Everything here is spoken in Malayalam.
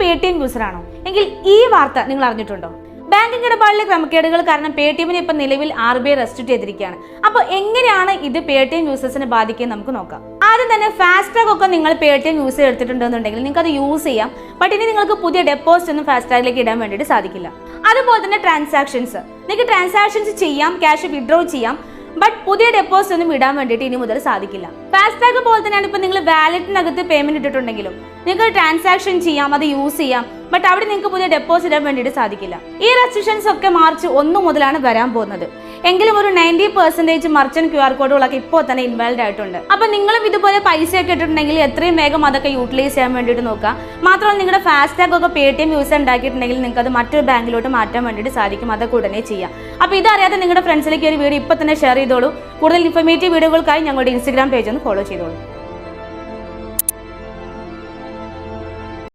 പേടിഎം യൂസർ ആണോ എങ്കിൽ ഈ വാർത്ത നിങ്ങൾ അറിഞ്ഞിട്ടുണ്ടോ? ബാങ്കിംഗ് ഇടപാടിലെ ക്രമക്കേടുകൾ കാരണം പേടിഎമ്മിനെ ഇപ്പം നിലവിൽ RBI റെസ്ട്രിക്ട് ചെയ്തിരിക്കുകയാണ്. അപ്പോൾ എങ്ങനെയാണ് ഇത് പേടിഎം യൂസേഴ്സിനെ ബാധിക്കുക നമുക്ക് നോക്കാം. ആദ്യം തന്നെ ഫാസ്ടാഗ് ഒക്കെ നിങ്ങൾ പേടിഎം യൂസ് എടുത്തിട്ടുണ്ടെന്നുണ്ടെങ്കിൽ നിങ്ങൾക്ക് അത് യൂസ് ചെയ്യാം. ബട്ട് ഇനി നിങ്ങൾക്ക് പുതിയ ഡെപ്പോസിറ്റ് ഒന്നും ഫാസ്ടാഗിലേക്ക് ഇടാൻ വേണ്ടിയിട്ട് സാധിക്കില്ല. അതുപോലെ തന്നെ ട്രാൻസാക്ഷൻസ് നിങ്ങൾക്ക് ട്രാൻസാക്ഷൻസ് ചെയ്യാം, ക്യാഷ് വിഡ്രോ ചെയ്യാം. ബട്ട് പുതിയ ഡെപ്പോസിറ്റ് ഒന്നും ഇടാൻ വേണ്ടിയിട്ട് ഇനി മുതൽ സാധിക്കില്ല. ഫാസ്ടാഗ് പോലെ തന്നെയാണ് ഇപ്പം നിങ്ങൾ വാലറ്റിനകത്ത് പേയ്മെന്റ് ഇട്ടിട്ടുണ്ടെങ്കിലും നിങ്ങൾക്ക് ട്രാൻസാക്ഷൻ ചെയ്യാം, അത് യൂസ് ചെയ്യാം. ബട്ട് അവിടെ നിങ്ങൾക്ക് പുതിയ ഡെപ്പോസിറ്റ് ഇടാൻ വേണ്ടിയിട്ട് സാധിക്കില്ല. ഈ റെസ്ട്രിക്ഷൻസ് ഒക്കെ മാർച്ച് 1 മുതലാണ് വരാൻ പോകുന്നത്. എങ്കിലും ഒരു 90% മർച്ചന്റ് QR കോഡുകളൊക്കെ ഇപ്പോൾ തന്നെ ഇൻവാലിഡ് ആയിട്ടുണ്ട്. അപ്പൊ നിങ്ങളും ഇതുപോലെ പൈസയൊക്കെ ഇട്ടിട്ടുണ്ടെങ്കിൽ എത്രയും വേഗം അതൊക്കെ യൂട്ടിലൈസ് ചെയ്യാൻ വേണ്ടിയിട്ട് നോക്കുക. മാത്രമല്ല നിങ്ങളുടെ ഫാസ്ടാഗ് ഒക്കെ പേടിഎം യൂസ് ഉണ്ടാക്കിയിട്ടുണ്ടെങ്കിൽ നിങ്ങൾക്ക് അത് മറ്റൊരു ബാങ്കിലോട്ട് മാറ്റാൻ വേണ്ടിയിട്ട് സാധിക്കും. അതൊക്കെ ഉടനെ ചെയ്യാം. അപ്പോൾ ഇതറിയാതെ നിങ്ങളുടെ ഫ്രണ്ട്സിലേക്ക് ഒരു വീഡിയോ ഇപ്പോൾ തന്നെ ഷെയർ ചെയ്തോളൂ. കൂടുതൽ ഇൻഫോർമേറ്റീവ് വീഡിയോകൾക്കായി ഞങ്ങളുടെ Instagram പേജ് ഒന്ന് ഫോളോ ചെയ്തോളൂ.